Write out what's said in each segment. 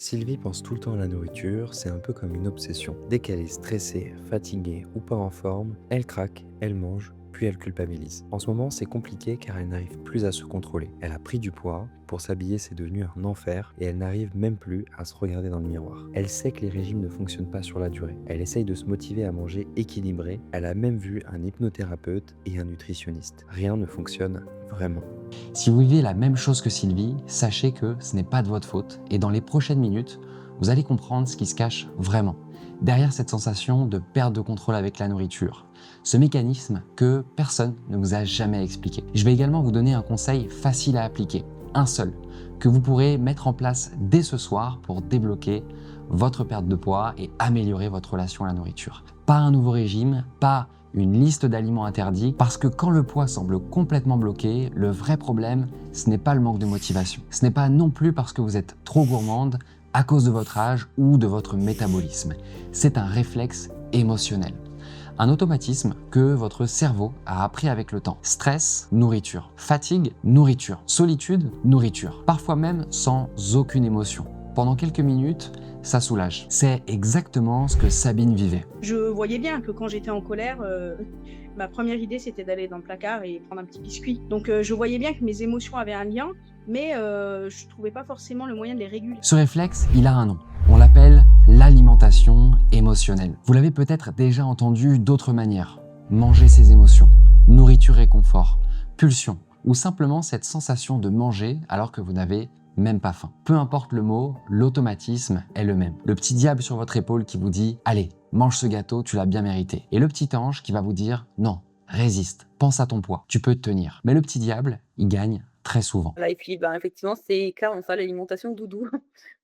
Sylvie pense tout le temps à la nourriture, c'est un peu comme une obsession. Dès qu'elle est stressée, fatiguée ou pas en forme, elle craque, elle mange, puis elle culpabilise. En ce moment, c'est compliqué car elle n'arrive plus à se contrôler. Elle a pris du poids, pour s'habiller c'est devenu un enfer et elle n'arrive même plus à se regarder dans le miroir. Elle sait que les régimes ne fonctionnent pas sur la durée. Elle essaye de se motiver à manger équilibré, elle a même vu un hypnothérapeute et un nutritionniste. Rien ne fonctionne vraiment. Si vous vivez la même chose que Sylvie, sachez que ce n'est pas de votre faute et dans les prochaines minutes, vous allez comprendre ce qui se cache vraiment derrière cette sensation de perte de contrôle avec la nourriture, ce mécanisme que personne ne vous a jamais expliqué. Je vais également vous donner un conseil facile à appliquer, un seul, que vous pourrez mettre en place dès ce soir pour débloquer votre perte de poids et améliorer votre relation à la nourriture. Pas un nouveau régime, pas une liste d'aliments interdits, parce que quand le poids semble complètement bloqué, le vrai problème, ce n'est pas le manque de motivation. Ce n'est pas non plus parce que vous êtes trop gourmande à cause de votre âge ou de votre métabolisme. C'est un réflexe émotionnel. Un automatisme que votre cerveau a appris avec le temps. Stress, nourriture. Fatigue, nourriture. Solitude, nourriture. Parfois même sans aucune émotion. Pendant quelques minutes, ça soulage. C'est exactement ce que Sabine vivait. Je voyais bien que quand j'étais en colère, ma première idée c'était d'aller dans le placard et prendre un petit biscuit. Donc je voyais bien que mes émotions avaient un lien, mais je trouvais pas forcément le moyen de les réguler. Ce réflexe, il a un nom. On l'appelle l'alimentation émotionnelle. Vous l'avez peut-être déjà entendu d'autres manières. Manger ses émotions, nourriture et confort, pulsion, ou simplement cette sensation de manger alors que vous n'avez même pas faim. Peu importe le mot, l'automatisme est le même. Le petit diable sur votre épaule qui vous dit « Allez, mange ce gâteau, tu l'as bien mérité ». Et le petit ange qui va vous dire « Non, résiste, pense à ton poids, tu peux te tenir ». Mais le petit diable, il gagne très souvent. Voilà et puis, effectivement, c'est clairement ça l'alimentation doudou.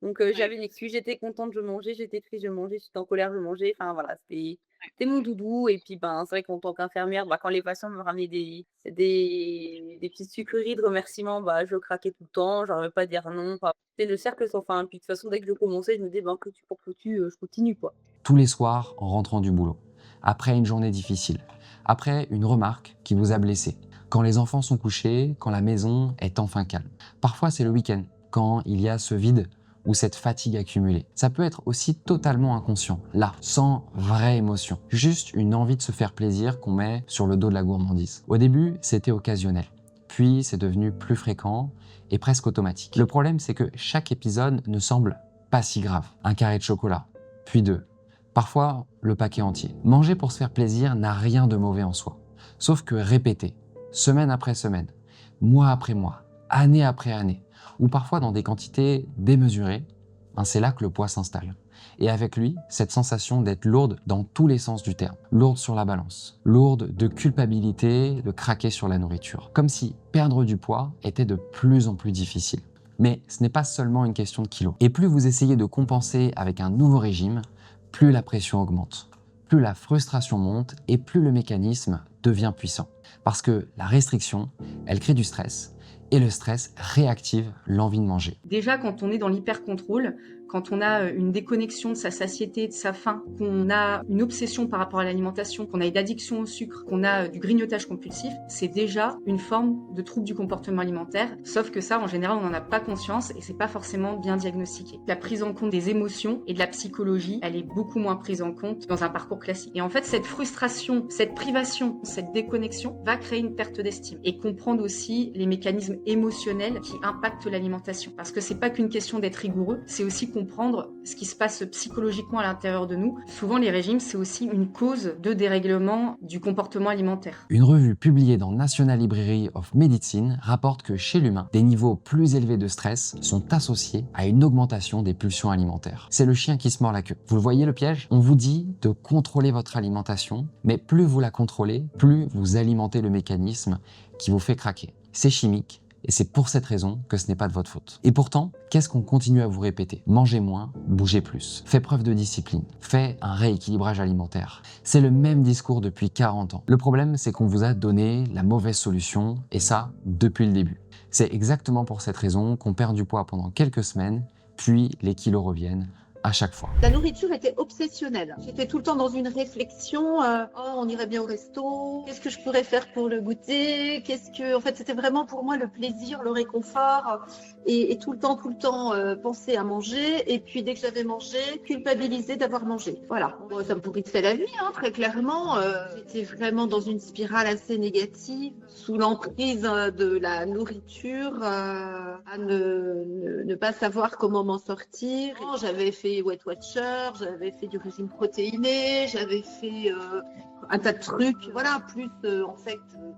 Donc j'avais une excuse, j'étais contente, je mangeais, j'étais triste, je mangeais, j'étais en colère, je mangeais, enfin voilà, c'était mon doudou et puis, c'est vrai qu'en tant qu'infirmière, quand les patients me ramenaient des petites sucreries de remerciements, je craquais tout le temps, j'arrivais pas à dire non, enfin, c'était le cercle sans fin. Puis de toute façon, dès que je commençais, je me disais: «Que tu pour que tu, je continue, quoi». Tous les soirs en rentrant du boulot, après une journée difficile, après une remarque qui vous a blessé, quand les enfants sont couchés, quand la maison est enfin calme. Parfois c'est le week-end, quand il y a ce vide ou cette fatigue accumulée. Ça peut être aussi totalement inconscient, là, sans vraie émotion. Juste une envie de se faire plaisir qu'on met sur le dos de la gourmandise. Au début, c'était occasionnel. Puis c'est devenu plus fréquent et presque automatique. Le problème, c'est que chaque épisode ne semble pas si grave. Un carré de chocolat, puis deux. Parfois, le paquet entier. Manger pour se faire plaisir n'a rien de mauvais en soi. Sauf que répéter, semaine après semaine, mois après mois, année après année, ou parfois dans des quantités démesurées, c'est là que le poids s'installe. Et avec lui, cette sensation d'être lourde dans tous les sens du terme. Lourde sur la balance, lourde de culpabilité, de craquer sur la nourriture. Comme si perdre du poids était de plus en plus difficile. Mais ce n'est pas seulement une question de kilos. Et plus vous essayez de compenser avec un nouveau régime, plus la pression augmente, plus la frustration monte et plus le mécanisme devient puissant. Parce que la restriction, elle crée du stress et le stress réactive l'envie de manger. Déjà quand on est dans l'hyper-contrôle, quand on a une déconnexion de sa satiété, de sa faim, qu'on a une obsession par rapport à l'alimentation, qu'on a une addiction au sucre, qu'on a du grignotage compulsif, c'est déjà une forme de trouble du comportement alimentaire. Sauf que ça, en général, on n'en a pas conscience et c'est pas forcément bien diagnostiqué. La prise en compte des émotions et de la psychologie, elle est beaucoup moins prise en compte dans un parcours classique. Et en fait, cette frustration, cette privation, cette déconnexion va créer une perte d'estime et comprendre aussi les mécanismes émotionnels qui impactent l'alimentation. Parce que c'est pas qu'une question d'être rigoureux, c'est aussi comprendre ce qui se passe psychologiquement à l'intérieur de nous. Souvent, les régimes, c'est aussi une cause de dérèglement du comportement alimentaire. Une revue publiée dans National Library of Medicine rapporte que chez l'humain, des niveaux plus élevés de stress sont associés à une augmentation des pulsions alimentaires. C'est le chien qui se mord la queue. Vous le voyez le piège? On vous dit de contrôler votre alimentation, mais plus vous la contrôlez, plus vous alimentez le mécanisme qui vous fait craquer. C'est chimique. Et c'est pour cette raison que ce n'est pas de votre faute. Et pourtant, qu'est-ce qu'on continue à vous répéter? Mangez moins, bougez plus. Fais preuve de discipline. Fais un rééquilibrage alimentaire. C'est le même discours depuis 40 ans. Le problème, c'est qu'on vous a donné la mauvaise solution, et ça, depuis le début. C'est exactement pour cette raison qu'on perd du poids pendant quelques semaines, puis les kilos reviennent à chaque fois. La nourriture était obsessionnelle. J'étais tout le temps dans une réflexion. Oh, on irait bien au resto. Qu'est-ce que je pourrais faire pour le goûter? En fait, c'était vraiment pour moi le plaisir, le réconfort, et tout le temps, penser à manger. Et puis dès que j'avais mangé, culpabiliser d'avoir mangé. Voilà. Bon, ça me pourrissait la vie, hein, très clairement. J'étais vraiment dans une spirale assez négative, sous l'emprise de la nourriture, à ne pas savoir comment m'en sortir. J'avais fait Weight Watcher, j'avais fait du régime protéiné, j'avais fait un tas de trucs. Voilà, plus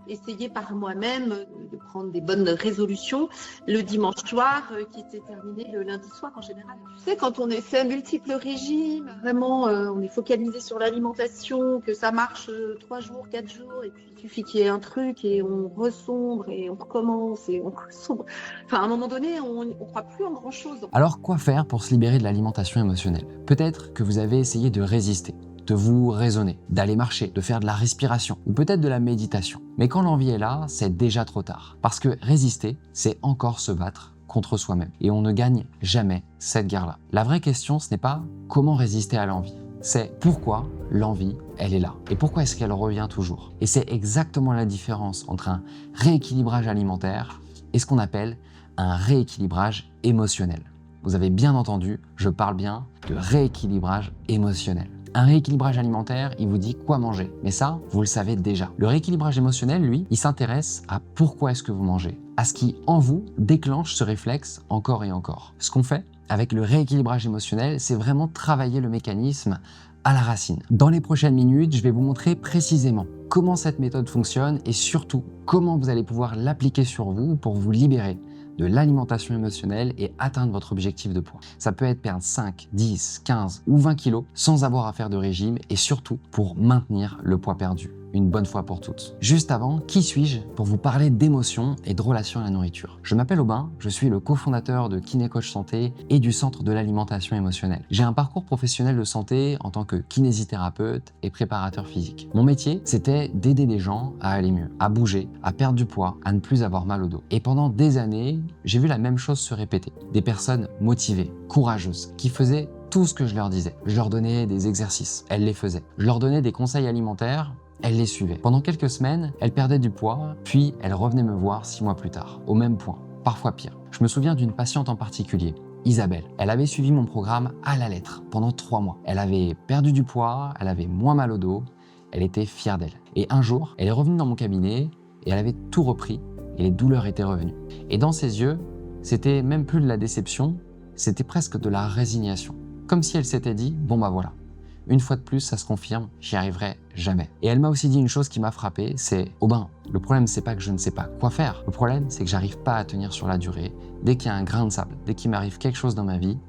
essayer par moi-même de prendre des bonnes résolutions le dimanche soir, qui s'est terminé le lundi soir en général. Tu sais, quand on essaie multiples régimes, vraiment, on est focalisé sur l'alimentation, que ça marche 3 jours, 4 jours, et puis il suffit qu'il y ait un truc et on ressombre et on recommence et on ressombre. Enfin, à un moment donné, on ne croit plus en grand-chose. Alors quoi faire pour se libérer de l'alimentation émotionnelle? Peut-être que vous avez essayé de résister, de vous raisonner, d'aller marcher, de faire de la respiration ou peut-être de la méditation. Mais quand l'envie est là, c'est déjà trop tard. Parce que résister, c'est encore se battre contre soi-même. Et on ne gagne jamais cette guerre-là. La vraie question, ce n'est pas comment résister à l'envie. C'est pourquoi l'envie, elle est là. Et pourquoi est-ce qu'elle revient toujours? Et c'est exactement la différence entre un rééquilibrage alimentaire et ce qu'on appelle un rééquilibrage émotionnel. Vous avez bien entendu, je parle bien de rééquilibrage émotionnel. Un rééquilibrage alimentaire, il vous dit quoi manger. Mais ça, vous le savez déjà. Le rééquilibrage émotionnel, lui, il s'intéresse à pourquoi est-ce que vous mangez, à ce qui, en vous, déclenche ce réflexe encore et encore. Ce qu'on fait avec le rééquilibrage émotionnel, c'est vraiment travailler le mécanisme à la racine. Dans les prochaines minutes, je vais vous montrer précisément comment cette méthode fonctionne et surtout comment vous allez pouvoir l'appliquer sur vous pour vous libérer de l'alimentation émotionnelle et atteindre votre objectif de poids. Ça peut être perdre 5, 10, 15 ou 20 kilos sans avoir à faire de régime et surtout pour maintenir le poids perdu une bonne fois pour toutes. Juste avant, qui suis-je pour vous parler d'émotions et de relations à la nourriture? Je m'appelle Aubin, je suis le cofondateur de Kiné Coach Santé et du Centre de l'alimentation émotionnelle. J'ai un parcours professionnel de santé en tant que kinésithérapeute et préparateur physique. Mon métier, c'était d'aider les gens à aller mieux, à bouger, à perdre du poids, à ne plus avoir mal au dos. Et pendant des années, j'ai vu la même chose se répéter. Des personnes motivées, courageuses, qui faisaient tout ce que je leur disais. Je leur donnais des exercices, elles les faisaient. Je leur donnais des conseils alimentaires, elle les suivait. Pendant quelques semaines, elle perdait du poids, puis elle revenait me voir 6 mois plus tard, au même point, parfois pire. Je me souviens d'une patiente en particulier, Isabelle. Elle avait suivi mon programme à la lettre pendant 3 mois. Elle avait perdu du poids, elle avait moins mal au dos, elle était fière d'elle. Et un jour, elle est revenue dans mon cabinet et elle avait tout repris et les douleurs étaient revenues. Et dans ses yeux, c'était même plus de la déception, c'était presque de la résignation. Comme si elle s'était dit, bon bah voilà. Une fois de plus, ça se confirme, j'y arriverai jamais. Et elle m'a aussi dit une chose qui m'a frappé, c'est Aubin, le problème c'est pas que je ne sais pas quoi faire, le problème c'est que j'arrive pas à tenir sur la durée. Dès qu'il y a un grain de sable, dès qu'il m'arrive quelque chose dans ma vie,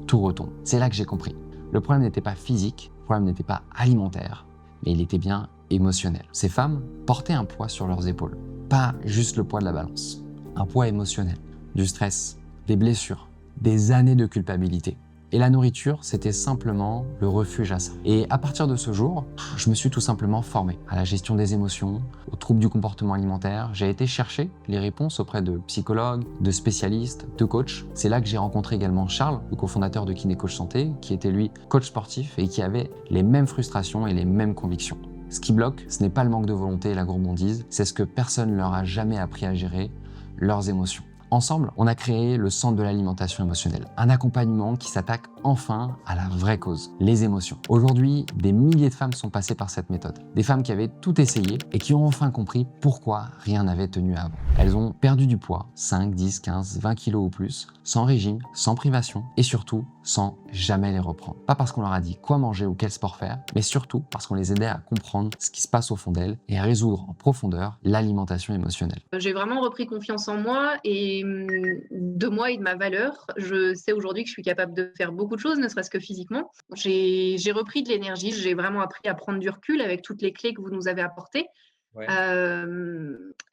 tout retombe. C'est là que j'ai compris. Le problème n'était pas physique, le problème n'était pas alimentaire, mais il était bien émotionnel. Ces femmes portaient un poids sur leurs épaules, pas juste le poids de la balance, un poids émotionnel, du stress, des blessures, des années de culpabilité. Et la nourriture, c'était simplement le refuge à ça. Et à partir de ce jour, je me suis tout simplement formé à la gestion des émotions, aux troubles du comportement alimentaire. J'ai été chercher les réponses auprès de psychologues, de spécialistes, de coachs. C'est là que j'ai rencontré également Charles, le cofondateur de Kiné Coach Santé, qui était lui coach sportif et qui avait les mêmes frustrations et les mêmes convictions. Ce qui bloque, ce n'est pas le manque de volonté et la gourmandise, c'est ce que personne ne leur a jamais appris à gérer, leurs émotions. Ensemble, on a créé le Centre de l'alimentation émotionnelle, un accompagnement qui s'attaque enfin à la vraie cause, les émotions. Aujourd'hui, des milliers de femmes sont passées par cette méthode. Des femmes qui avaient tout essayé et qui ont enfin compris pourquoi rien n'avait tenu avant. Elles ont perdu du poids, 5, 10, 15, 20 kilos ou plus, sans régime, sans privation et surtout sans jamais les reprendre. Pas parce qu'on leur a dit quoi manger ou quel sport faire, mais surtout parce qu'on les aidait à comprendre ce qui se passe au fond d'elles et à résoudre en profondeur l'alimentation émotionnelle. J'ai vraiment repris confiance en moi et de moi et de ma valeur. Je sais aujourd'hui que je suis capable de faire beaucoup de choses, ne serait-ce que physiquement. J'ai repris de l'énergie, j'ai vraiment appris à prendre du recul avec toutes les clés que vous nous avez apportées. Ouais.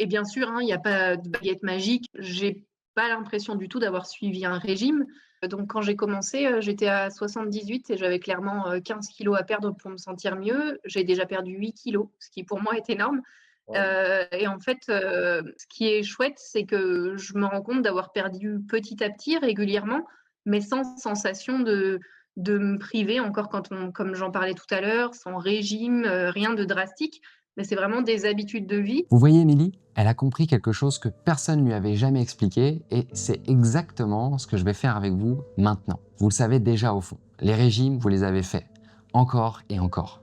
Et bien sûr, il n'y a pas de baguette magique. J'ai pas l'impression du tout d'avoir suivi un régime. Donc, quand j'ai commencé, j'étais à 78 et j'avais clairement 15 kilos à perdre pour me sentir mieux. J'ai déjà perdu 8 kilos, ce qui pour moi est énorme. Et en fait, ce qui est chouette, c'est que je me rends compte d'avoir perdu petit à petit, régulièrement, mais sans sensation de me priver encore comme j'en parlais tout à l'heure, sans régime, rien de drastique, mais c'est vraiment des habitudes de vie. Vous voyez, Émilie, elle a compris quelque chose que personne ne lui avait jamais expliqué et c'est exactement ce que je vais faire avec vous maintenant. Vous le savez déjà au fond. Les régimes, vous les avez faits encore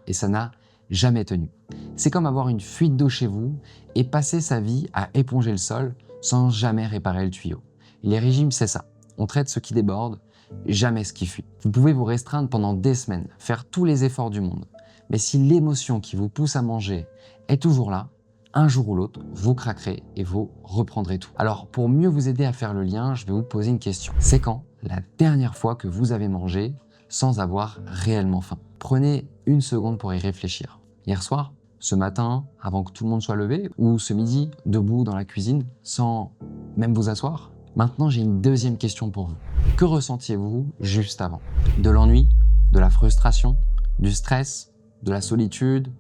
et ça n'a jamais tenu. C'est comme avoir une fuite d'eau chez vous et passer sa vie à éponger le sol sans jamais réparer le tuyau. Et les régimes, c'est ça. On traite ce qui déborde, jamais ce qui fuit. Vous pouvez vous restreindre pendant des semaines, faire tous les efforts du monde. Mais si l'émotion qui vous pousse à manger est toujours là, un jour ou l'autre, vous craquerez et vous reprendrez tout. Alors, pour mieux vous aider à faire le lien, je vais vous poser une question. C'est quand la dernière fois que vous avez mangé sans avoir réellement faim? Prenez une seconde pour y réfléchir. Hier soir, ce matin, avant que tout le monde soit levé, ou ce midi, debout dans la cuisine, sans même vous asseoir? Maintenant, j'ai une deuxième question pour vous. Que ressentiez-vous juste avant? De l'ennui? De la frustration? Du stress? De la solitude?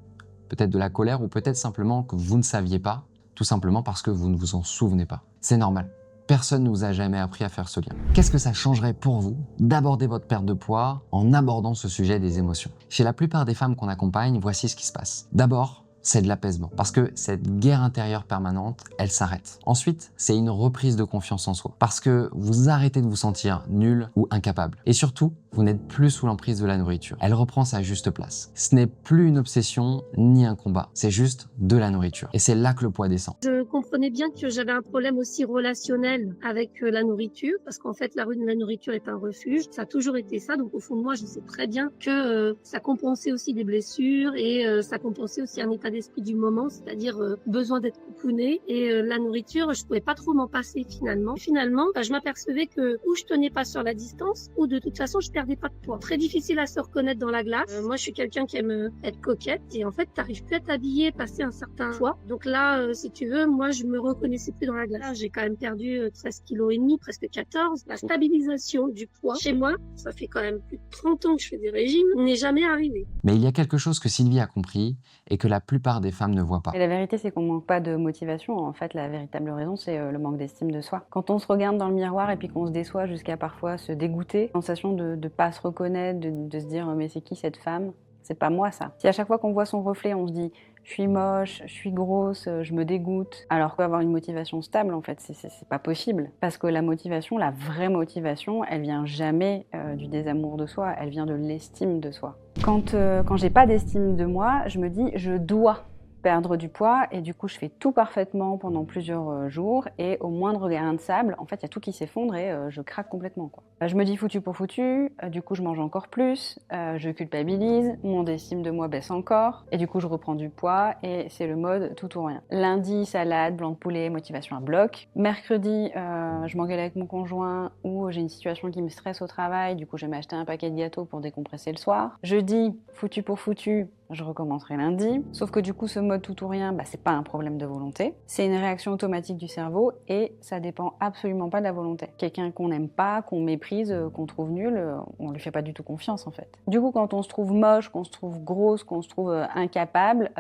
Peut-être de la colère ou peut-être simplement que vous ne saviez pas, tout simplement parce que vous ne vous en souvenez pas. C'est normal. Personne ne vous a jamais appris à faire ce lien. Qu'est-ce que ça changerait pour vous d'aborder votre perte de poids en abordant ce sujet des émotions? Chez la plupart des femmes qu'on accompagne, voici ce qui se passe. D'abord, c'est de l'apaisement. Parce que cette guerre intérieure permanente, elle s'arrête. Ensuite, c'est une reprise de confiance en soi. Parce que vous arrêtez de vous sentir nul ou incapable. Et surtout, vous n'êtes plus sous l'emprise de la nourriture. Elle reprend sa juste place. Ce n'est plus une obsession ni un combat. C'est juste de la nourriture. Et c'est là que le poids descend. Je comprenais bien que j'avais un problème aussi relationnel avec la nourriture, parce qu'en fait, la nourriture est un refuge. Ça a toujours été ça. Donc, au fond de moi, je sais très bien que ça compensait aussi des blessures et ça compensait aussi un état d'esprit du moment, c'est-à-dire besoin d'être coucouné. Et la nourriture, je pouvais pas trop m'en passer finalement. Et finalement, je m'apercevais que ou je tenais pas sur la distance, ou de toute façon, je perdais pas de poids. Très difficile à se reconnaître dans la glace. Moi, je suis quelqu'un qui aime être coquette et en fait, t'arrives plus à t'habiller, passer un certain poids. Donc là, si tu veux, moi, je me reconnaissais plus dans la glace. J'ai quand même perdu 13 kilos et demi, presque 14. La stabilisation du poids chez moi, ça fait quand même plus de 30 ans que je fais des régimes, n'est jamais arrivée. Mais il y a quelque chose que Sylvie a compris et que la plupart des femmes ne voient pas. Et la vérité, c'est qu'on manque pas de motivation. En fait, la véritable raison, c'est le manque d'estime de soi. Quand on se regarde dans le miroir et puis qu'on se déçoit jusqu'à parfois se dégoûter, sensation de pas se reconnaître, de se dire mais c'est qui cette femme? C'est pas moi ça. Si à chaque fois qu'on voit son reflet, on se dit je suis moche, je suis grosse, je me dégoûte, alors qu'avoir une motivation stable, en fait, c'est pas possible. Parce que la motivation, la vraie motivation, elle vient jamais du désamour de soi, elle vient de l'estime de soi. Quand j'ai pas d'estime de moi, je me dis je dois perdre du poids et du coup je fais tout parfaitement pendant plusieurs jours et au moindre grain de sable, en fait il y a tout qui s'effondre et je craque complètement quoi. Je me dis foutu pour foutu, du coup je mange encore plus, je culpabilise, mon estime de moi baisse encore et du coup je reprends du poids et c'est le mode tout ou rien. Lundi salade, blanc de poulet, motivation à bloc. Mercredi je m'engueule avec mon conjoint ou j'ai une situation qui me stresse au travail, du coup je vais m'acheter un paquet de gâteaux pour décompresser le soir. Jeudi, foutu pour foutu, je recommencerai lundi. Sauf que du coup, ce mode tout ou rien, c'est pas un problème de volonté. C'est une réaction automatique du cerveau et ça dépend absolument pas de la volonté. Quelqu'un qu'on n'aime pas, qu'on méprise, qu'on trouve nul, on lui fait pas du tout confiance en fait. Du coup, quand on se trouve moche, qu'on se trouve grosse, qu'on se trouve incapable,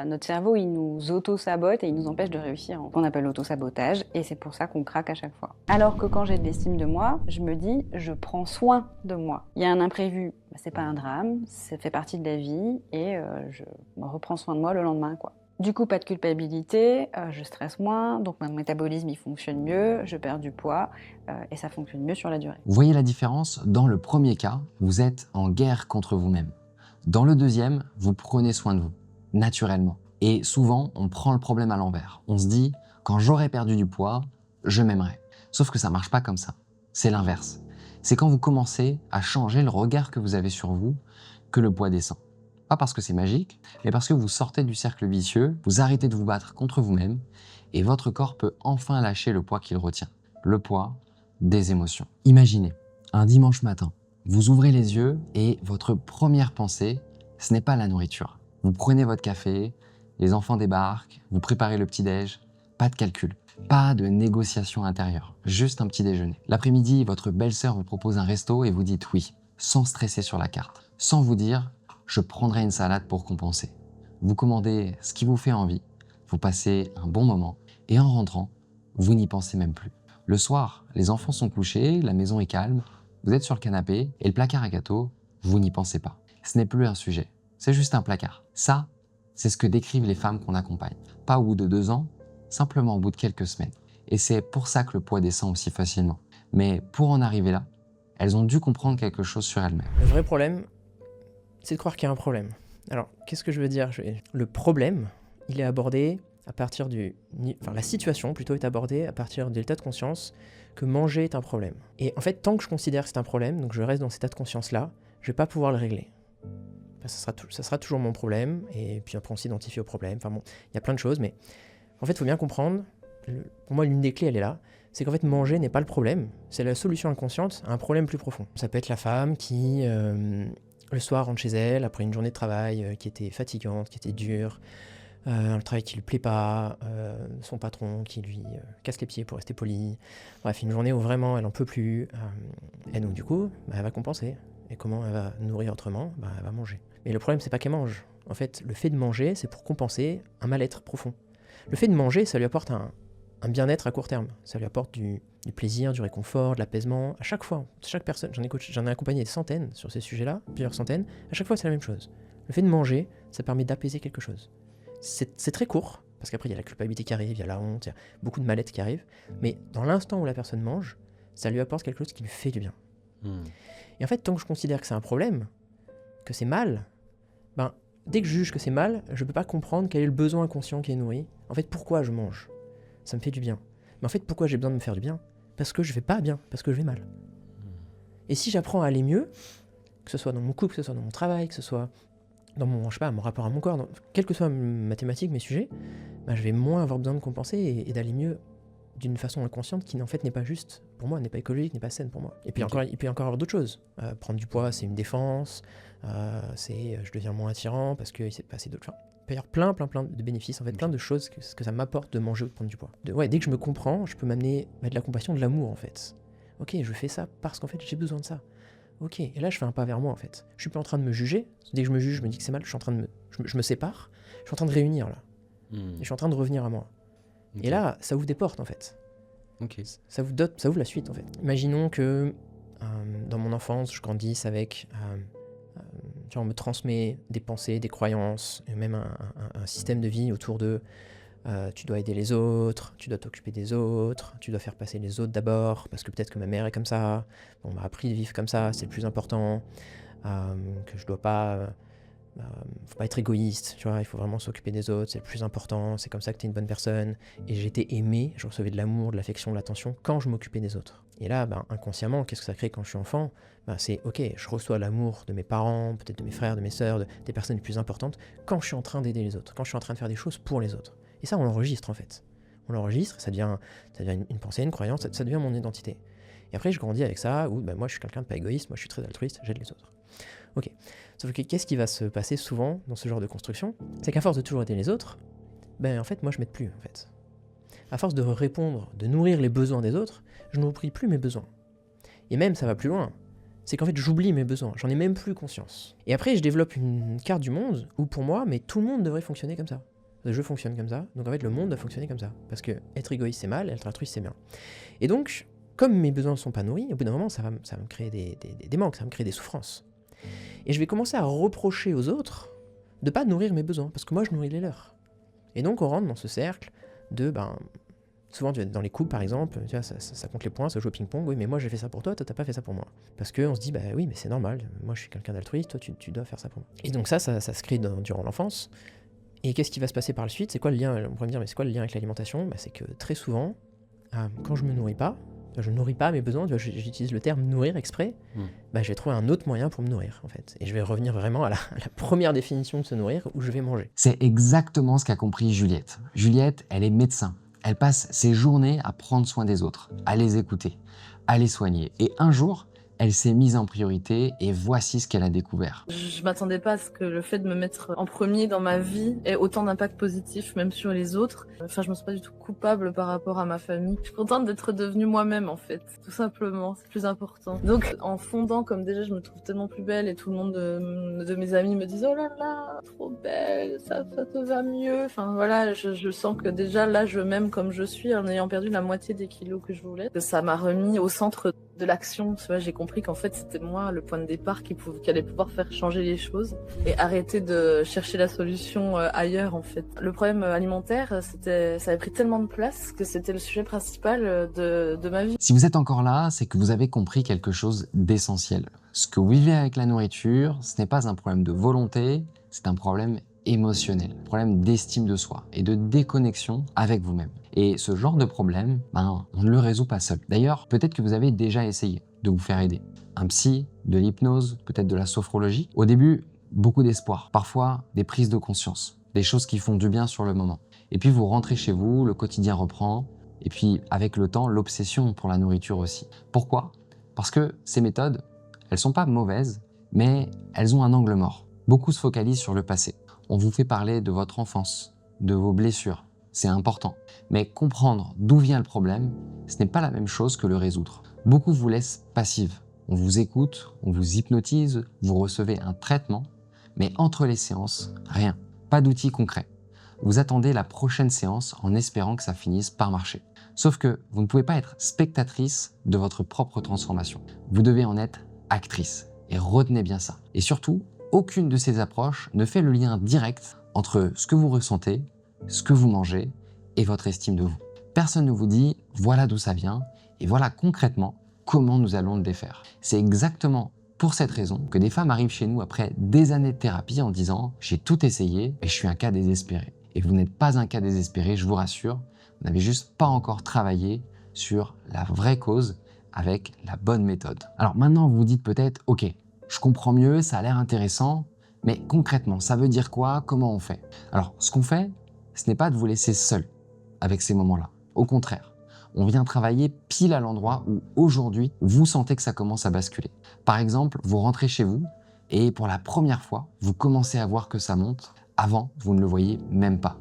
notre cerveau, il nous auto-sabote et il nous empêche de réussir. On appelle l'auto-sabotage et c'est pour ça qu'on craque à chaque fois. Alors que quand j'ai de l'estime de moi, je me dis, je prends soin de moi. Il y a un imprévu, c'est pas un drame, ça fait partie de la vie et je me reprends soin de moi le lendemain quoi. Du coup, pas de culpabilité, je stresse moins, donc mon métabolisme il fonctionne mieux, je perds du poids et ça fonctionne mieux sur la durée. Vous voyez la différence? Dans le premier cas, vous êtes en guerre contre vous-même. Dans le deuxième, vous prenez soin de vous, naturellement. Et souvent, on prend le problème à l'envers. On se dit, quand j'aurai perdu du poids, je m'aimerai. Sauf que ça marche pas comme ça. C'est l'inverse. C'est quand vous commencez à changer le regard que vous avez sur vous que le poids descend. Pas parce que c'est magique, mais parce que vous sortez du cercle vicieux, vous arrêtez de vous battre contre vous-même et votre corps peut enfin lâcher le poids qu'il retient. Le poids des émotions. Imaginez, un dimanche matin, vous ouvrez les yeux et votre première pensée, ce n'est pas la nourriture. Vous prenez votre café, les enfants débarquent, vous préparez le petit-déj, pas de calcul. Pas de négociation intérieure, juste un petit déjeuner. L'après-midi, votre belle-sœur vous propose un resto et vous dites oui, sans stresser sur la carte, sans vous dire « je prendrai une salade pour compenser ». Vous commandez ce qui vous fait envie, vous passez un bon moment et en rentrant, vous n'y pensez même plus. Le soir, les enfants sont couchés, la maison est calme, vous êtes sur le canapé et le placard à gâteaux, vous n'y pensez pas. Ce n'est plus un sujet, c'est juste un placard. Ça, c'est ce que décrivent les femmes qu'on accompagne. Pas au bout de 2 ans, simplement au bout de quelques semaines. Et c'est pour ça que le poids descend aussi facilement. Mais pour en arriver là, elles ont dû comprendre quelque chose sur elles-mêmes. Le vrai problème, c'est de croire qu'il y a un problème. Alors, qu'est-ce que je veux dire? Le problème, il est abordé à partir la situation plutôt est abordée à partir de l'état de conscience que manger est un problème. Et en fait, tant que je considère que c'est un problème, donc je reste dans cet état de conscience-là, je vais pas pouvoir le régler. Ça sera toujours mon problème, et puis après on s'identifie au problème. Enfin bon, il y a plein de choses, mais en fait, il faut bien comprendre, pour moi, l'une des clés, elle est là, c'est qu'en fait, manger n'est pas le problème, c'est la solution inconsciente à un problème plus profond. Ça peut être la femme qui, le soir, rentre chez elle, après une journée de travail qui était fatigante, qui était dure, un travail qui lui plaît pas, son patron qui lui casse les pieds pour rester poli. Bref, une journée où vraiment elle en peut plus. Et donc du coup, elle va compenser. Et comment elle va nourrir autrement? Elle va manger. Mais le problème, c'est pas qu'elle mange. En fait, le fait de manger, c'est pour compenser un mal-être profond. Le fait de manger, ça lui apporte un bien-être à court terme. Ça lui apporte du plaisir, du réconfort, de l'apaisement. À chaque fois, chaque personne, j'en ai accompagné des centaines sur ces sujets-là, plusieurs centaines. À chaque fois, c'est la même chose. Le fait de manger, ça permet d'apaiser quelque chose. C'est très court, parce qu'après il y a la culpabilité qui arrive, il y a la honte, il y a beaucoup de mal-être qui arrive, mais dans l'instant où la personne mange, ça lui apporte quelque chose qui lui fait du bien. Et en fait, tant que je considère que c'est un problème, que c'est mal, dès que je juge que c'est mal, je peux pas comprendre quel est le besoin inconscient qui est nourri. En fait, pourquoi je mange? Ça me fait du bien. Mais en fait, pourquoi j'ai besoin de me faire du bien? Parce que je vais pas bien, parce que je vais mal. Et si j'apprends à aller mieux, que ce soit dans mon couple, que ce soit dans mon travail, que ce soit dans mon rapport à mon corps, quelle que soit ma thématique, mes sujets, je vais moins avoir besoin de compenser et d'aller mieux d'une façon inconsciente qui en fait n'est pas juste pour moi, n'est pas écologique, n'est pas saine pour moi. Et puis encore, il peut y encore avoir d'autres choses. Prendre du poids, c'est une défense, je deviens moins attirant parce qu'il s'est passé d'autres choses. Il peut y avoir plein de bénéfices, en fait, plein de choses que ça m'apporte de manger ou de prendre du poids. Dès que je me comprends, je peux m'amener de la compassion, de l'amour en fait. Ok, je fais ça parce qu'en fait j'ai besoin de ça. Ok, et là je fais un pas vers moi en fait. Je suis plus en train de me juger. Dès que je me juge, je me dis que c'est mal, je me sépare. Je suis en train de réunir là. Et je suis en train de revenir à moi. Et là, ça ouvre des portes en fait. Ça ouvre la suite en fait. Imaginons que dans mon enfance, je grandisse avec... on me transmet des pensées, des croyances, et même un système de vie autour de tu dois aider les autres, tu dois t'occuper des autres, tu dois faire passer les autres d'abord, parce que peut-être que ma mère est comme ça, on m'a appris de vivre comme ça, c'est le plus important, que je dois pas... faut pas être égoïste, tu vois, il faut vraiment s'occuper des autres, c'est le plus important, c'est comme ça que t'es une bonne personne. Et j'étais aimé, je recevais de l'amour, de l'affection, de l'attention quand je m'occupais des autres. Et là, inconsciemment, qu'est-ce que ça crée quand je suis enfant? C'est ok, je reçois l'amour de mes parents, peut-être de mes frères, de mes sœurs, des personnes les plus importantes, quand je suis en train d'aider les autres, quand je suis en train de faire des choses pour les autres. Et ça, on l'enregistre en fait. On l'enregistre, ça devient une pensée, une croyance, ça devient mon identité. Et après, je grandis avec ça, où moi je suis quelqu'un de pas égoïste, moi je suis très altruiste, j'aide les autres. Ok. Sauf que qu'est-ce qui va se passer souvent dans ce genre de construction? C'est qu'à force de toujours aider les autres, en fait, moi je m'aide plus en fait. À force de répondre, de nourrir les besoins des autres, je nourris plus mes besoins. Et même, ça va plus loin. C'est qu'en fait, j'oublie mes besoins, j'en ai même plus conscience. Et après, je développe une carte du monde où pour moi, tout le monde devrait fonctionner comme ça. Je fonctionne comme ça, donc en fait, le monde doit fonctionner comme ça. Parce que être égoïste, c'est mal, être altruiste, c'est bien. Et donc, comme mes besoins ne sont pas nourris, au bout d'un moment, ça va me créer des manques, ça va me créer des souffrances. Et je vais commencer à reprocher aux autres de pas nourrir mes besoins, parce que moi je nourris les leurs. Et donc on rentre dans ce cercle de, souvent dans les couples par exemple, tu vois, ça compte les points, ça joue au ping-pong, oui mais moi j'ai fait ça pour toi, toi t'as pas fait ça pour moi. Parce qu'on se dit, oui mais c'est normal, moi je suis quelqu'un d'altruiste, toi tu dois faire ça pour moi. Et donc ça se crée durant l'enfance. Et qu'est-ce qui va se passer par la suite? C'est quoi le lien? On pourrait me dire, mais c'est quoi le lien avec l'alimentation? C'est que très souvent, quand je me nourris pas, je nourris pas mes besoins, j'utilise le terme nourrir exprès, je vais trouver un autre moyen pour me nourrir en fait. Et je vais revenir vraiment à la première définition de se nourrir, où je vais manger. C'est exactement ce qu'a compris Juliette. Juliette, elle est médecin. Elle passe ses journées à prendre soin des autres, à les écouter, à les soigner. Et un jour, elle s'est mise en priorité et voici ce qu'elle a découvert. Je m'attendais pas à ce que le fait de me mettre en premier dans ma vie ait autant d'impact positif, même sur les autres. Enfin, je me sens pas du tout coupable par rapport à ma famille. Je suis contente d'être devenue moi-même, en fait. Tout simplement, c'est le plus important. Donc, en fondant, comme déjà je me trouve tellement plus belle et tout le monde de mes amis me disent « Oh là là, trop belle, ça te va mieux ». Enfin, voilà, je sens que déjà là, je m'aime comme je suis en ayant perdu la moitié des kilos que je voulais. Ça m'a remis au centre de l'action. Tu vois, j'ai compris qu'en fait, c'était moi le point de départ qui allait pouvoir faire changer les choses et arrêter de chercher la solution ailleurs, en fait. Le problème alimentaire, ça avait pris tellement de place que c'était le sujet principal de ma vie. Si vous êtes encore là, c'est que vous avez compris quelque chose d'essentiel. Ce que vous vivez avec la nourriture, ce n'est pas un problème de volonté, c'est un problème émotionnel, un problème d'estime de soi et de déconnexion avec vous-même. Et ce genre de problème, on ne le résout pas seul. D'ailleurs, peut-être que vous avez déjà essayé de vous faire aider. Un psy, de l'hypnose, peut-être de la sophrologie. Au début, beaucoup d'espoir, parfois des prises de conscience, des choses qui font du bien sur le moment. Et puis vous rentrez chez vous, le quotidien reprend, et puis avec le temps, l'obsession pour la nourriture aussi. Pourquoi ? Parce que ces méthodes, elles sont pas mauvaises, mais elles ont un angle mort. Beaucoup se focalisent sur le passé. On vous fait parler de votre enfance, de vos blessures. C'est important. Mais comprendre d'où vient le problème, ce n'est pas la même chose que le résoudre. Beaucoup vous laissent passive. On vous écoute, on vous hypnotise, vous recevez un traitement, mais entre les séances, rien. Pas d'outils concrets. Vous attendez la prochaine séance en espérant que ça finisse par marcher. Sauf que vous ne pouvez pas être spectatrice de votre propre transformation. Vous devez en être actrice. Et retenez bien ça. Et surtout, aucune de ces approches ne fait le lien direct entre ce que vous ressentez, ce que vous mangez et votre estime de vous. Personne ne vous dit « voilà d'où ça vient » et voilà concrètement comment nous allons le défaire. C'est exactement pour cette raison que des femmes arrivent chez nous après des années de thérapie en disant « j'ai tout essayé et je suis un cas désespéré ». Et vous n'êtes pas un cas désespéré, je vous rassure, vous n'avez juste pas encore travaillé sur la vraie cause avec la bonne méthode. Alors maintenant, vous vous dites peut-être « ok, je comprends mieux, ça a l'air intéressant, mais concrètement, ça veut dire quoi? Comment on fait ?» Alors, ce qu'on fait, ce n'est pas de vous laisser seul avec ces moments-là. Au contraire, on vient travailler pile à l'endroit où aujourd'hui, vous sentez que ça commence à basculer. Par exemple, vous rentrez chez vous et pour la première fois, vous commencez à voir que ça monte. Avant, vous ne le voyez même pas.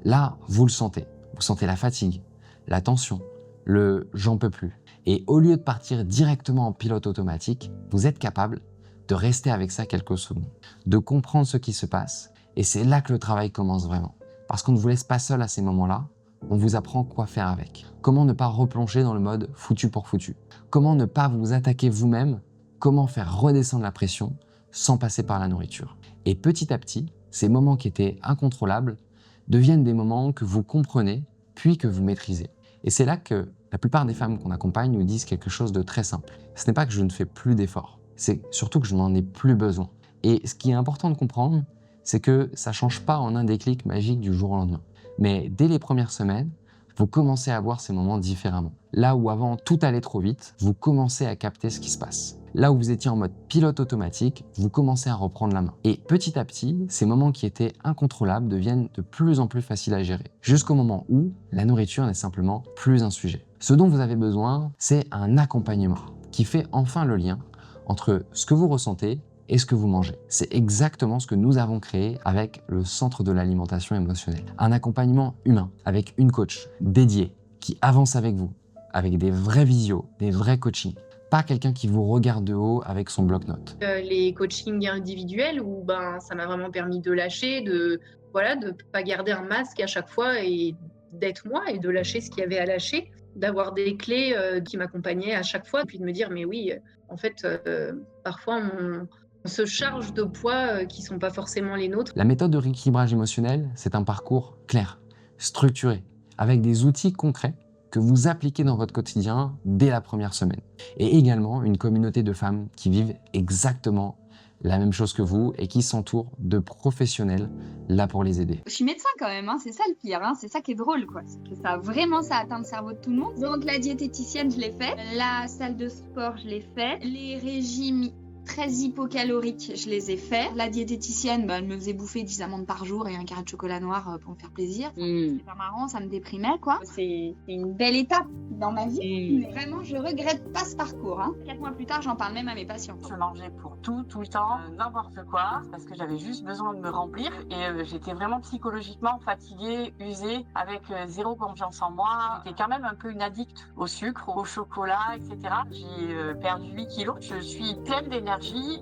Là, vous le sentez. Vous sentez la fatigue, la tension, le « j'en peux plus ». Et au lieu de partir directement en pilote automatique, vous êtes capable de rester avec ça quelques secondes, de comprendre ce qui se passe. Et c'est là que le travail commence vraiment. Parce qu'on ne vous laisse pas seul à ces moments-là, on vous apprend quoi faire avec. Comment ne pas replonger dans le mode foutu pour foutu. Comment ne pas vous attaquer vous-même. Comment faire redescendre la pression sans passer par la nourriture. Et petit à petit, ces moments qui étaient incontrôlables deviennent des moments que vous comprenez puis que vous maîtrisez. Et c'est là que la plupart des femmes qu'on accompagne nous disent quelque chose de très simple. Ce n'est pas que je ne fais plus d'efforts, c'est surtout que je n'en ai plus besoin. Et ce qui est important de comprendre, c'est que ça ne change pas en un déclic magique du jour au lendemain. Mais dès les premières semaines, vous commencez à voir ces moments différemment. Là où avant tout allait trop vite, vous commencez à capter ce qui se passe. Là où vous étiez en mode pilote automatique, vous commencez à reprendre la main. Et petit à petit, ces moments qui étaient incontrôlables deviennent de plus en plus faciles à gérer. Jusqu'au moment où la nourriture n'est simplement plus un sujet. Ce dont vous avez besoin, c'est un accompagnement qui fait enfin le lien entre ce que vous ressentez et ce que vous mangez. C'est exactement ce que nous avons créé avec le Centre de l'alimentation émotionnelle. Un accompagnement humain avec une coach dédiée qui avance avec vous, avec des vrais visios, des vrais coachings. Pas quelqu'un qui vous regarde de haut avec son bloc-notes. Les coachings individuels où ça m'a vraiment permis de lâcher, de pas garder un masque à chaque fois et d'être moi et de lâcher ce qu'il y avait à lâcher, d'avoir des clés qui m'accompagnaient à chaque fois, puis de me dire mais oui, en fait, parfois on se charge de poids qui sont pas forcément les nôtres. La méthode de rééquilibrage émotionnel, c'est un parcours clair, structuré, avec des outils concrets que vous appliquez dans votre quotidien dès la première semaine. Et également une communauté de femmes qui vivent exactement la même chose que vous et qui s'entourent de professionnels là pour les aider. Je suis médecin quand même, c'est ça le pire, c'est ça qui est drôle, quoi. C'est que ça atteint le cerveau de tout le monde. Donc la diététicienne, je l'ai fait. La salle de sport, je l'ai fait. Les régimes très hypocaloriques, je les ai faits. La diététicienne, elle me faisait bouffer 10 amandes par jour et un carré de chocolat noir pour me faire plaisir. C'est pas marrant, ça me déprimait, quoi. C'est une belle étape dans ma vie. Mais vraiment, je regrette pas ce parcours. 4 mois plus tard, j'en parle même à mes patients. Je mangeais pour tout le temps, n'importe quoi, parce que j'avais juste besoin de me remplir. Et j'étais vraiment psychologiquement fatiguée, usée, avec zéro confiance en moi. J'étais quand même un peu une addict au sucre, au chocolat, etc. J'ai perdu 8 kilos. Je suis pleine d'énergie.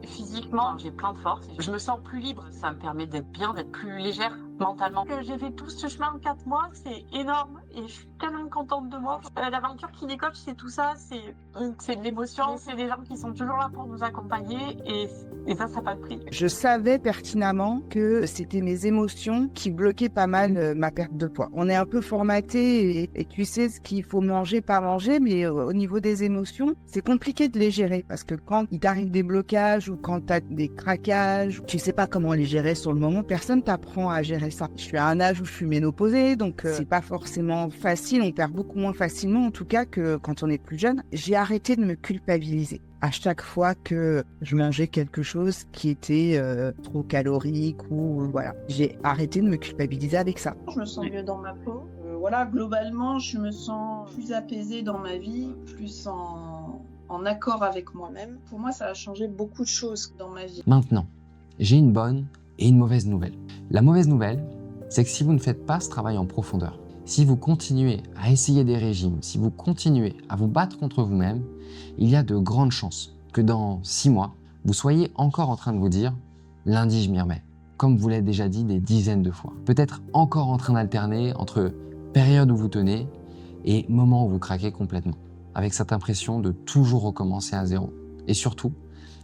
Physiquement, j'ai plein de force. Je me sens plus libre. Ça me permet d'être bien, d'être plus légère mentalement. J'ai fait tout ce chemin en 4 mois, c'est énorme et je suis tellement contente de moi. L'aventure Kinécoach, c'est tout ça, c'est de l'émotion, c'est des gens qui sont toujours là pour nous accompagner et ça n'a pas de prix. Je savais pertinemment que c'était mes émotions qui bloquaient pas mal ma perte de poids. On est un peu formaté et tu sais ce qu'il faut manger, pas manger, mais au niveau des émotions, c'est compliqué de les gérer parce que quand il t'arrive des blocages ou quand tu as des craquages, tu sais pas comment les gérer sur le moment, personne t'apprend à gérer ça. Je suis à un âge où je suis ménopausée, donc c'est pas forcément facile, on perd beaucoup moins facilement en tout cas que quand on est plus jeune. J'ai arrêté de me culpabiliser à chaque fois que je mangeais quelque chose qui était trop calorique ou voilà. J'ai arrêté de me culpabiliser avec ça. Je me sens mieux dans ma peau. Voilà, globalement, je me sens plus apaisée dans ma vie, plus en accord avec moi-même. Pour moi, ça a changé beaucoup de choses dans ma vie. Maintenant, j'ai une bonne et une mauvaise nouvelle. La mauvaise nouvelle, c'est que si vous ne faites pas ce travail en profondeur, si vous continuez à essayer des régimes, si vous continuez à vous battre contre vous-même, il y a de grandes chances que dans 6 mois, vous soyez encore en train de vous dire « lundi, je m'y remets », comme vous l'avez déjà dit des dizaines de fois. Peut-être encore en train d'alterner entre période où vous tenez et moment où vous craquez complètement, avec cette impression de toujours recommencer à zéro. Et surtout,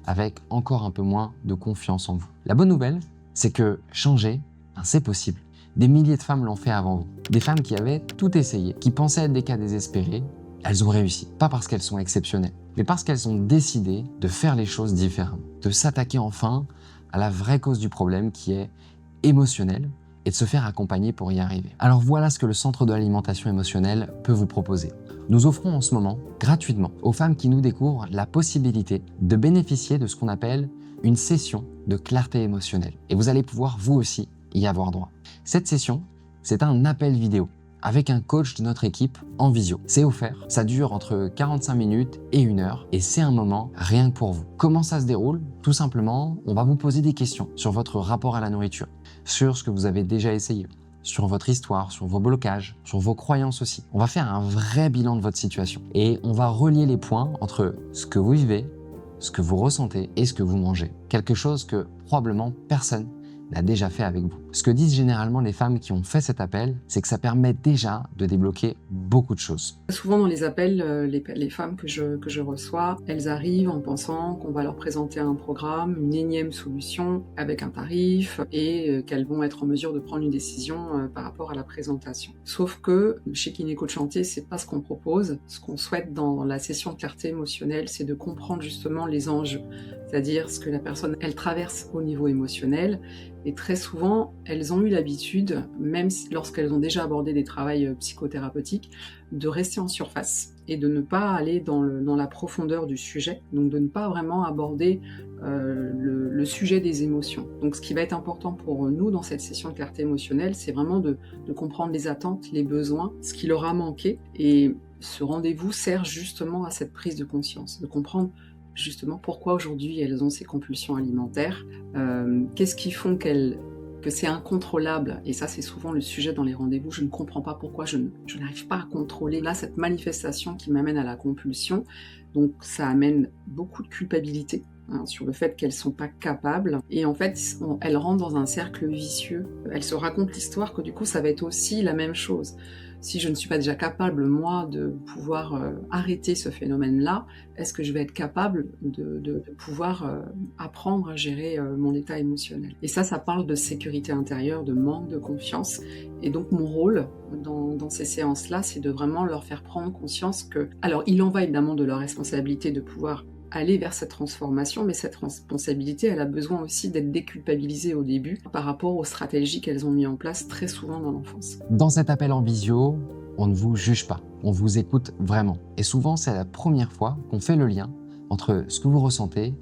avec encore un peu moins de confiance en vous. La bonne nouvelle, c'est que changer, c'est possible. Des milliers de femmes l'ont fait avant vous. Des femmes qui avaient tout essayé, qui pensaient être des cas désespérés, elles ont réussi. Pas parce qu'elles sont exceptionnelles, mais parce qu'elles ont décidé de faire les choses différemment, de s'attaquer enfin à la vraie cause du problème qui est émotionnelle et de se faire accompagner pour y arriver. Alors voilà ce que le Centre de l'alimentation émotionnelle peut vous proposer. Nous offrons en ce moment, gratuitement, aux femmes qui nous découvrent la possibilité de bénéficier de ce qu'on appelle une session de clarté émotionnelle. Et vous allez pouvoir vous aussi y avoir droit. Cette session, c'est un appel vidéo avec un coach de notre équipe en visio. C'est offert, ça dure entre 45 minutes et 1 heure et c'est un moment rien que pour vous. Comment ça se déroule? Tout simplement, on va vous poser des questions sur votre rapport à la nourriture, sur ce que vous avez déjà essayé, sur votre histoire, sur vos blocages, sur vos croyances aussi. On va faire un vrai bilan de votre situation et on va relier les points entre ce que vous vivez, ce que vous ressentez et ce que vous mangez. Quelque chose que probablement personne n'a déjà fait avec vous. Ce que disent généralement les femmes qui ont fait cet appel, c'est que ça permet déjà de débloquer beaucoup de choses. Souvent dans les appels, les femmes que je reçois, elles arrivent en pensant qu'on va leur présenter un programme, une énième solution avec un tarif et qu'elles vont être en mesure de prendre une décision par rapport à la présentation. Sauf que chez Kinécoach Chantier, c'est pas ce qu'on propose. Ce qu'on souhaite dans la session de clarté émotionnelle, c'est de comprendre justement les enjeux, c'est-à-dire ce que la personne, elle traverse au niveau émotionnel. Et très souvent, elles ont eu l'habitude, même lorsqu'elles ont déjà abordé des travails psychothérapeutiques, de rester en surface et de ne pas aller dans la profondeur du sujet, donc de ne pas vraiment aborder le sujet des émotions. Donc ce qui va être important pour nous dans cette session de clarté émotionnelle, c'est vraiment de comprendre les attentes, les besoins, ce qui leur a manqué. Et ce rendez-vous sert justement à cette prise de conscience, de comprendre justement pourquoi aujourd'hui elles ont ces compulsions alimentaires, qu'est-ce qui font que c'est incontrôlable, et ça c'est souvent le sujet dans les rendez-vous, je ne comprends pas pourquoi je n'arrive pas à contrôler là cette manifestation qui m'amène à la compulsion, donc ça amène beaucoup de culpabilité sur le fait qu'elles ne sont pas capables, et en fait elles rentrent dans un cercle vicieux, elles se racontent l'histoire que du coup ça va être aussi la même chose. Si je ne suis pas déjà capable, moi, de pouvoir arrêter ce phénomène-là, est-ce que je vais être capable de pouvoir apprendre à gérer mon état émotionnel? Et ça parle de sécurité intérieure, de manque de confiance. Et donc, mon rôle dans ces séances-là, c'est de vraiment leur faire prendre conscience que... Alors, il en va évidemment de leur responsabilité de pouvoir aller vers cette transformation, mais cette responsabilité, elle a besoin aussi d'être déculpabilisée au début par rapport aux stratégies qu'elles ont mis en place très souvent dans l'enfance. Dans cet appel en visio, on ne vous juge pas, on vous écoute vraiment. Et souvent, c'est la première fois qu'on fait le lien entre ce que vous ressentez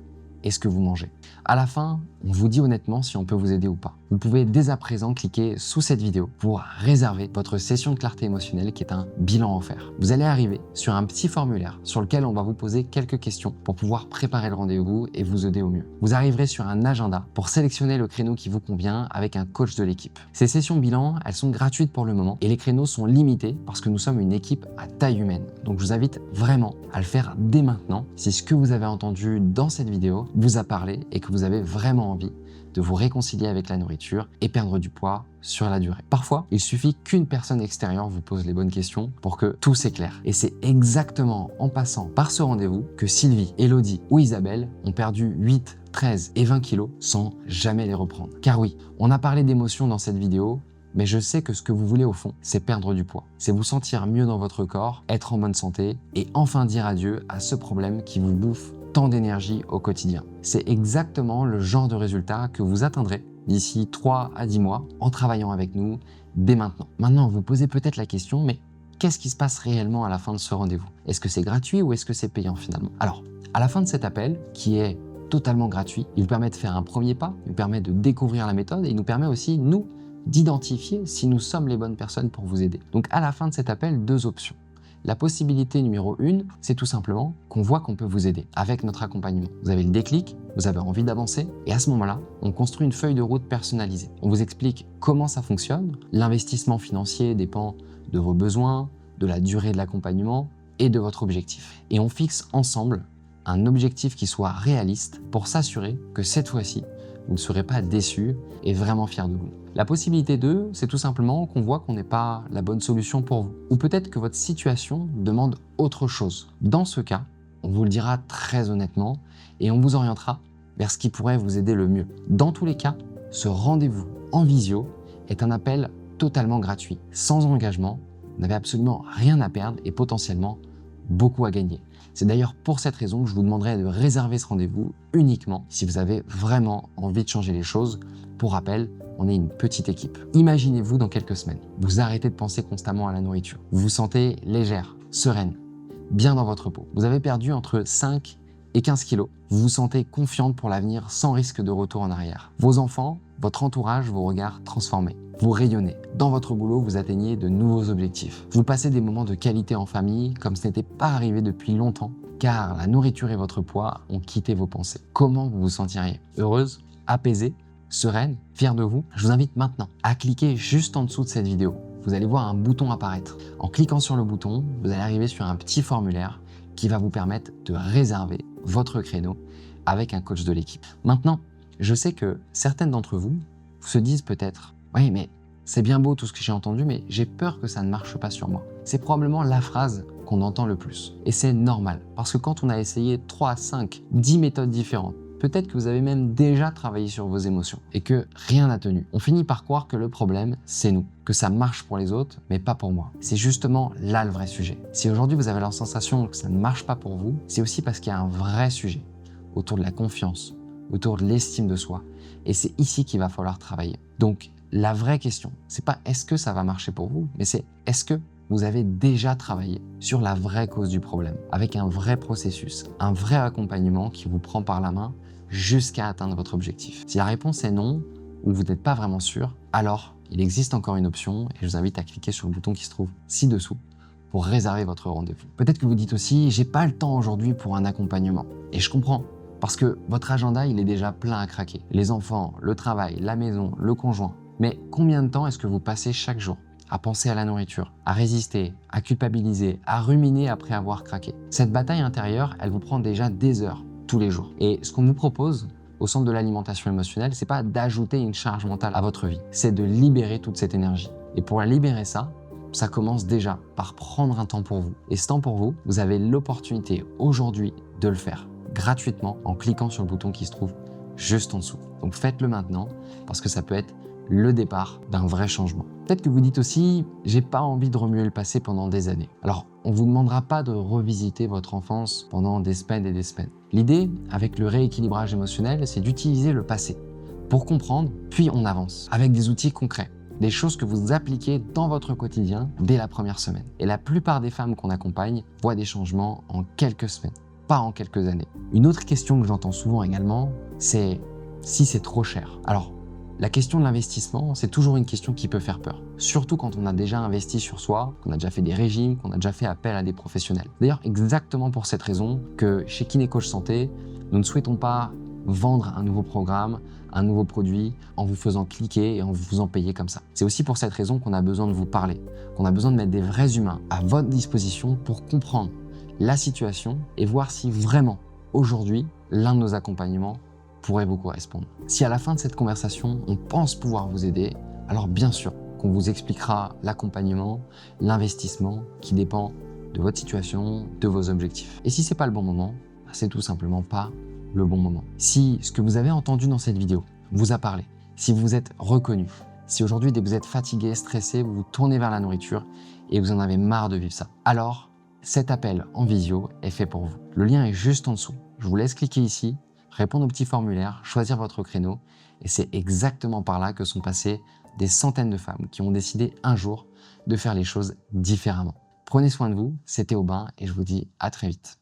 et ce que vous mangez. À la fin, on vous dit honnêtement si on peut vous aider ou pas. Vous pouvez dès à présent cliquer sous cette vidéo pour réserver votre session de clarté émotionnelle qui est un bilan offert. Vous allez arriver sur un petit formulaire sur lequel on va vous poser quelques questions pour pouvoir préparer le rendez-vous et vous aider au mieux. Vous arriverez sur un agenda pour sélectionner le créneau qui vous convient avec un coach de l'équipe. Ces sessions bilan, elles sont gratuites pour le moment et les créneaux sont limités parce que nous sommes une équipe à taille humaine. Donc je vous invite vraiment à le faire dès maintenant si ce que vous avez entendu dans cette vidéo vous a parlé et que vous avez vraiment envie de vous réconcilier avec la nourriture et perdre du poids sur la durée. Parfois, il suffit qu'une personne extérieure vous pose les bonnes questions pour que tout s'éclaire. Et c'est exactement en passant par ce rendez-vous que Sylvie, Elodie ou Isabelle ont perdu 8, 13 et 20 kilos sans jamais les reprendre. Car oui, on a parlé d'émotions dans cette vidéo, mais je sais que ce que vous voulez au fond, c'est perdre du poids. C'est vous sentir mieux dans votre corps, être en bonne santé et enfin dire adieu à ce problème qui vous bouffe tant d'énergie au quotidien. C'est exactement le genre de résultat que vous atteindrez d'ici 3 à 10 mois en travaillant avec nous dès maintenant. Maintenant, vous posez peut-être la question, mais qu'est-ce qui se passe réellement à la fin de ce rendez-vous? Est-ce que c'est gratuit ou est-ce que c'est payant finalement? Alors, à la fin de cet appel, qui est totalement gratuit, il vous permet de faire un premier pas, il vous permet de découvrir la méthode et il nous permet aussi, nous, d'identifier si nous sommes les bonnes personnes pour vous aider. Donc à la fin de cet appel, 2 options. La possibilité numéro 1, c'est tout simplement qu'on voit qu'on peut vous aider avec notre accompagnement. Vous avez le déclic, vous avez envie d'avancer et à ce moment-là, on construit une feuille de route personnalisée. On vous explique comment ça fonctionne. L'investissement financier dépend de vos besoins, de la durée de l'accompagnement et de votre objectif. Et on fixe ensemble un objectif qui soit réaliste pour s'assurer que cette fois-ci, vous ne serez pas déçus et vraiment fiers de vous. La possibilité 2, c'est tout simplement qu'on voit qu'on n'est pas la bonne solution pour vous. Ou peut-être que votre situation demande autre chose. Dans ce cas, on vous le dira très honnêtement et on vous orientera vers ce qui pourrait vous aider le mieux. Dans tous les cas, ce rendez-vous en visio est un appel totalement gratuit, sans engagement. Vous n'avez absolument rien à perdre et potentiellement beaucoup à gagner. C'est d'ailleurs pour cette raison que je vous demanderai de réserver ce rendez-vous uniquement si vous avez vraiment envie de changer les choses. Pour rappel, on est une petite équipe. Imaginez-vous dans quelques semaines, vous arrêtez de penser constamment à la nourriture. Vous vous sentez légère, sereine, bien dans votre peau. Vous avez perdu entre 5 et 15 kilos. Vous vous sentez confiante pour l'avenir sans risque de retour en arrière. Vos enfants, votre entourage vous regardent transformés. Vous rayonnez. Dans votre boulot, vous atteignez de nouveaux objectifs. Vous passez des moments de qualité en famille comme ce n'était pas arrivé depuis longtemps, car la nourriture et votre poids ont quitté vos pensées. Comment vous vous sentiriez? Heureuse? Apaisée? Sereine? Fière de vous? Je vous invite maintenant à cliquer juste en dessous de cette vidéo. Vous allez voir un bouton apparaître. En cliquant sur le bouton, vous allez arriver sur un petit formulaire qui va vous permettre de réserver votre créneau avec un coach de l'équipe. Maintenant, je sais que certaines d'entre vous se disent peut-être « Oui, mais c'est bien beau tout ce que j'ai entendu, mais j'ai peur que ça ne marche pas sur moi. » C'est probablement la phrase qu'on entend le plus. Et c'est normal, parce que quand on a essayé 3, 5, 10 méthodes différentes, peut-être que vous avez même déjà travaillé sur vos émotions et que rien n'a tenu. On finit par croire que le problème, c'est nous, que ça marche pour les autres, mais pas pour moi. C'est justement là le vrai sujet. Si aujourd'hui vous avez la sensation que ça ne marche pas pour vous, c'est aussi parce qu'il y a un vrai sujet autour de la confiance, autour de l'estime de soi. Et c'est ici qu'il va falloir travailler. Donc, la vraie question, c'est pas est-ce que ça va marcher pour vous, mais c'est est-ce que vous avez déjà travaillé sur la vraie cause du problème, avec un vrai processus, un vrai accompagnement qui vous prend par la main jusqu'à atteindre votre objectif. Si la réponse est non, ou vous n'êtes pas vraiment sûr, alors il existe encore une option et je vous invite à cliquer sur le bouton qui se trouve ci-dessous pour réserver votre rendez-vous. Peut-être que vous dites aussi, j'ai pas le temps aujourd'hui pour un accompagnement. Et je comprends, parce que votre agenda, il est déjà plein à craquer. Les enfants, le travail, la maison, le conjoint. Mais combien de temps est-ce que vous passez chaque jour à penser à la nourriture, à résister, à culpabiliser, à ruminer après avoir craqué? Cette bataille intérieure, elle vous prend déjà des heures tous les jours. Et ce qu'on vous propose au centre de l'alimentation émotionnelle, c'est pas d'ajouter une charge mentale à votre vie, c'est de libérer toute cette énergie. Et pour la libérer ça commence déjà par prendre un temps pour vous. Et ce temps pour vous, vous avez l'opportunité aujourd'hui de le faire gratuitement en cliquant sur le bouton qui se trouve juste en dessous. Donc faites-le maintenant parce que ça peut être le départ d'un vrai changement. Peut-être que vous dites aussi, j'ai pas envie de remuer le passé pendant des années. Alors, on vous demandera pas de revisiter votre enfance pendant des semaines et des semaines. L'idée, avec le rééquilibrage émotionnel, c'est d'utiliser le passé pour comprendre, puis on avance avec des outils concrets, des choses que vous appliquez dans votre quotidien dès la première semaine. Et la plupart des femmes qu'on accompagne voient des changements en quelques semaines, pas en quelques années. Une autre question que j'entends souvent également, c'est si c'est trop cher. Alors, la question de l'investissement, c'est toujours une question qui peut faire peur. Surtout quand on a déjà investi sur soi, qu'on a déjà fait des régimes, qu'on a déjà fait appel à des professionnels. D'ailleurs, exactement pour cette raison que chez Kinécoach Santé, nous ne souhaitons pas vendre un nouveau programme, un nouveau produit en vous faisant cliquer et en vous faisant payer comme ça. C'est aussi pour cette raison qu'on a besoin de vous parler, qu'on a besoin de mettre des vrais humains à votre disposition pour comprendre la situation et voir si vraiment, aujourd'hui, l'un de nos accompagnements pourrait vous correspondre. Si à la fin de cette conversation, on pense pouvoir vous aider, alors bien sûr qu'on vous expliquera l'accompagnement, l'investissement qui dépend de votre situation, de vos objectifs. Et si c'est pas le bon moment, c'est tout simplement pas le bon moment. Si ce que vous avez entendu dans cette vidéo vous a parlé, si vous êtes reconnu, si aujourd'hui dès que vous êtes fatigué, stressé, vous vous tournez vers la nourriture et vous en avez marre de vivre ça, alors cet appel en visio est fait pour vous. Le lien est juste en dessous. Je vous laisse cliquer ici, répondre au petit formulaire, choisir votre créneau et c'est exactement par là que sont passées des centaines de femmes qui ont décidé un jour de faire les choses différemment. Prenez soin de vous, c'était Aubin et je vous dis à très vite.